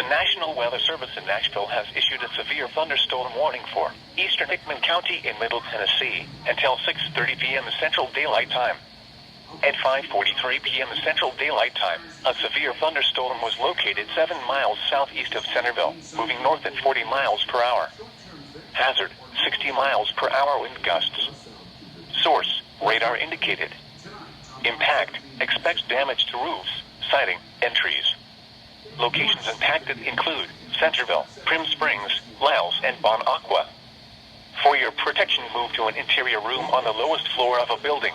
National Weather Service in Nashville has issued a severe thunderstorm warning for eastern Hickman County in Middle Tennessee until 6:30 p.m. Central Daylight Time. At 5:43 p.m. Central Daylight Time, a severe thunderstorm was located 7 miles southeast of Centerville, moving north at 40 miles per hour. Hazard, 60 miles per hour wind gusts. Source, radar indicated. Impact, expects damage to roofs, siding, and trees. Locations impacted include Centerville, Prim Springs, Laos, and Bon Aqua. For your protection, move to an interior room on the lowest floor of a building.